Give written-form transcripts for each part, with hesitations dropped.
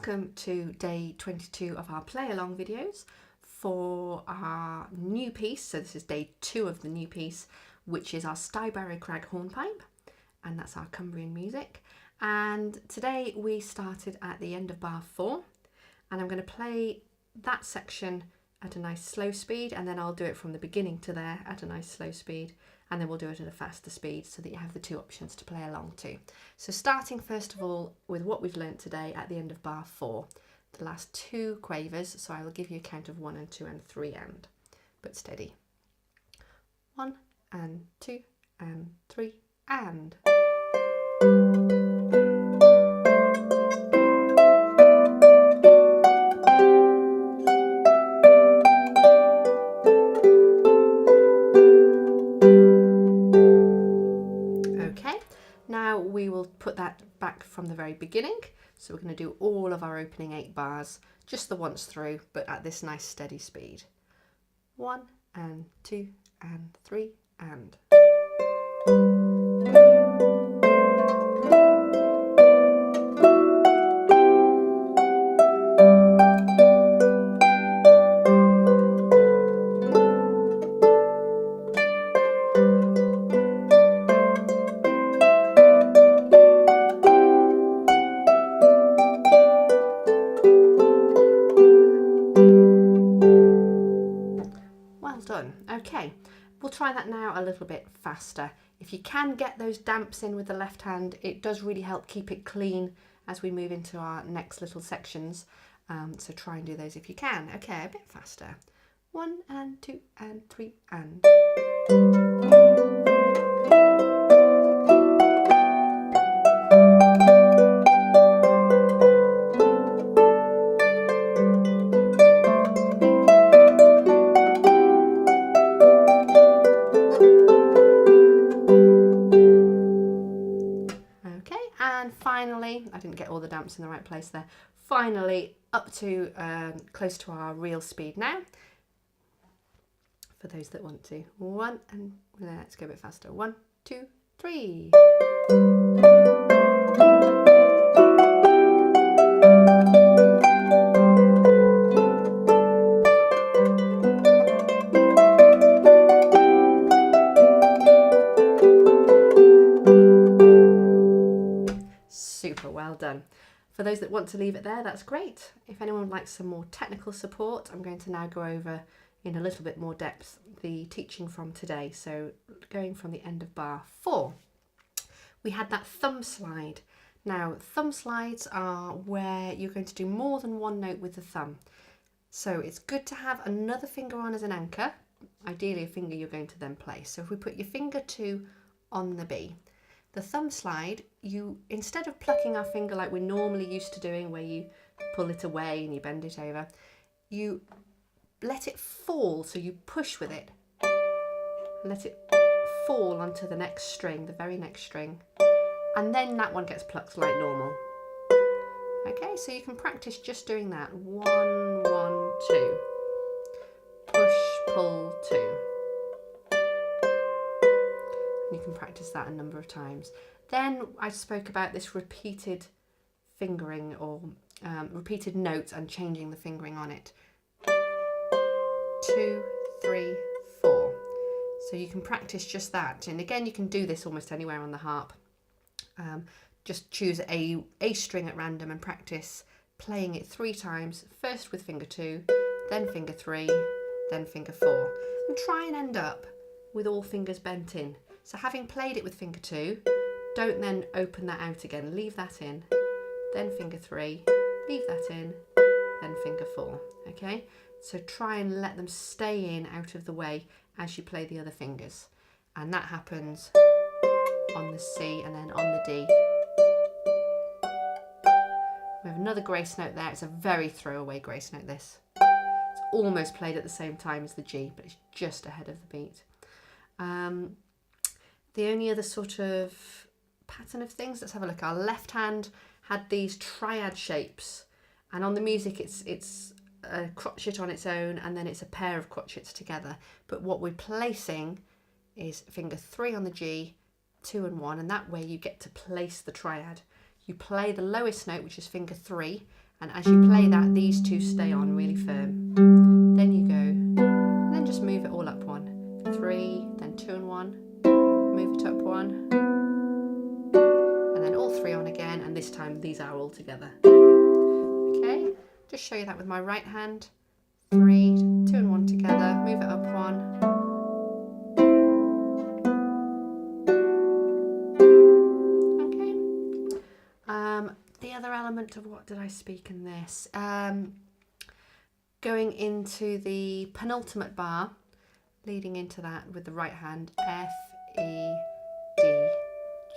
Welcome to day 22 of our play along videos for our new piece. So this is day 2 of the new piece, which is our JaNEWary Crag hornpipe, and that's our Cumbrian music. And today we started at the end of bar 4, and I'm going to play that section at a nice slow speed, and then I'll do it from the beginning to there at a nice slow speed, and then we'll do it at a faster speed so that you have the 2 options to play along to. So starting first of all with what we've learnt today at the end of bar 4, the last 2 quavers, so I will give you a count of 1 and 2 and 3 and, but steady. 1 and 2 and 3 and. Now we will put that back from the very beginning. So we're going to do all of our opening 8 bars, just the once through, but at this nice steady speed. 1 and 2 and 3 and. Done. Okay, we'll try that now a little bit faster. If you can get those damps in with the left hand, it does really help keep it clean as we move into our next little sections. So try and do those if you can. Okay, a bit faster. 1 and 2 and 3 and. And finally, I didn't get all the damps in the right place there. Finally, up to close to our real speed now. For those that want to. 1 and let's go a bit faster. 1, 2, 3. Super well done. For those that want to leave it there, that's great. If anyone would like some more technical support, I'm going to now go over in a little bit more depth the teaching from today. So going from the end of bar 4, we had that thumb slide. Now thumb slides are where you're going to do more than one note with the thumb. So it's good to have another finger on as an anchor, ideally a finger you're going to then play. So if we put your finger 2 on the B, the thumb slide, you, instead of plucking our finger like we're normally used to doing, where you pull it away and you bend it over, you let it fall, so you push with it. Let it fall onto the next string, the very next string, and then that one gets plucked like normal. Okay, so you can practice just doing that. 1, 1, 2. Push, pull, 2. You can practice that a number of times. Then I spoke about this repeated fingering, or repeated notes and changing the fingering on it. 2, 3, 4. So you can practice just that. And again, you can do this almost anywhere on the harp. Just choose a string at random and practice playing it 3 times, first with finger 2, then finger 3, then finger 4. And try and end up with all fingers bent in. So having played it with finger 2, don't then open that out again. Leave that in, then finger 3, leave that in, then finger 4. Okay? So try and let them stay in out of the way as you play the other fingers. And that happens on the C and then on the D. We have another grace note there. It's a very throwaway grace note, this. It's almost played at the same time as the G, but it's just ahead of the beat. The only other sort of pattern of things, let's have a look. Our left hand had these triad shapes, and on the music it's a crotchet on its own, and then it's a pair of crotchets together. But what we're placing is finger 3 on the G, 2 and 1, and that way you get to place the triad. You play the lowest note, which is finger 3, And as you play that, these two stay on really firm. Then you go, and then just move it all up 1, 3, then 2 and 1, move it up 1, and then all 3 on again, and this time these are all together. Okay, just show you that with my right hand. 3, 2 and 1 together, move it up 1. Okay. The other element of what did I speak in this? Going into the penultimate bar, leading into that with the right hand, F, E, D,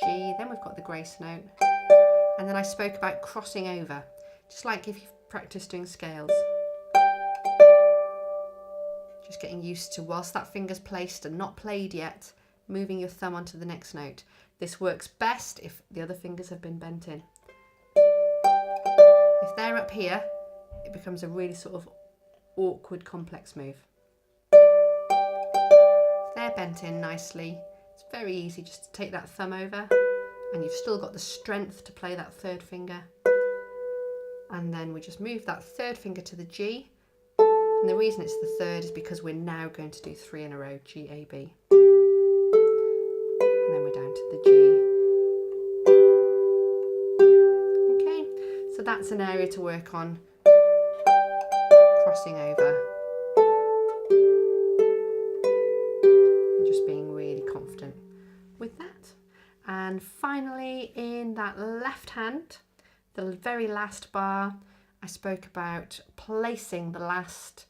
G, then we've got the grace note, and then I spoke about crossing over, just like if you've practiced doing scales. Just getting used to, whilst that finger's placed and not played yet, moving your thumb onto the next note. This works best if the other fingers have been bent in. If they're up here, it becomes a really sort of awkward, complex move. If they're bent in nicely, it's very easy just to take that thumb over, and you've still got the strength to play that third finger. And then we just move that third finger to the G, and the reason it's the third is because we're now going to do 3 in a row, G, A, B. And then we're down to the G. Okay, so that's an area to work on, crossing over. And just being really confident with that. And finally, in that left hand, the very last bar, I spoke about placing the last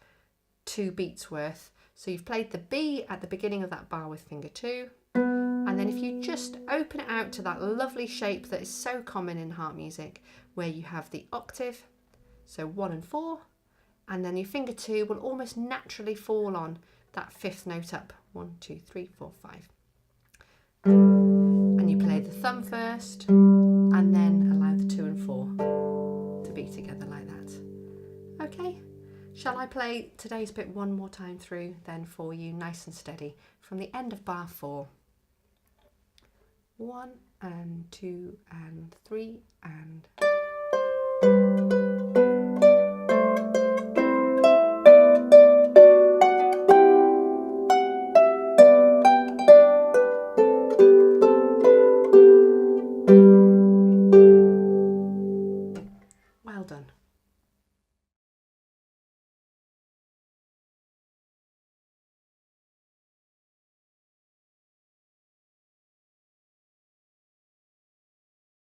2 beats worth. So you've played the B at the beginning of that bar with finger 2, and then if you just open it out to that lovely shape that is so common in harp music, where you have the octave, so 1 and 4, and then your finger 2 will almost naturally fall on that 5th note up, 1, 2, 3, 4, 5. And you play the thumb first, and then allow the 2 and 4 to be together like that. Okay, shall I play today's bit one more time through then for you, nice and steady, from the end of bar 4. 1 and 2 and 3 and...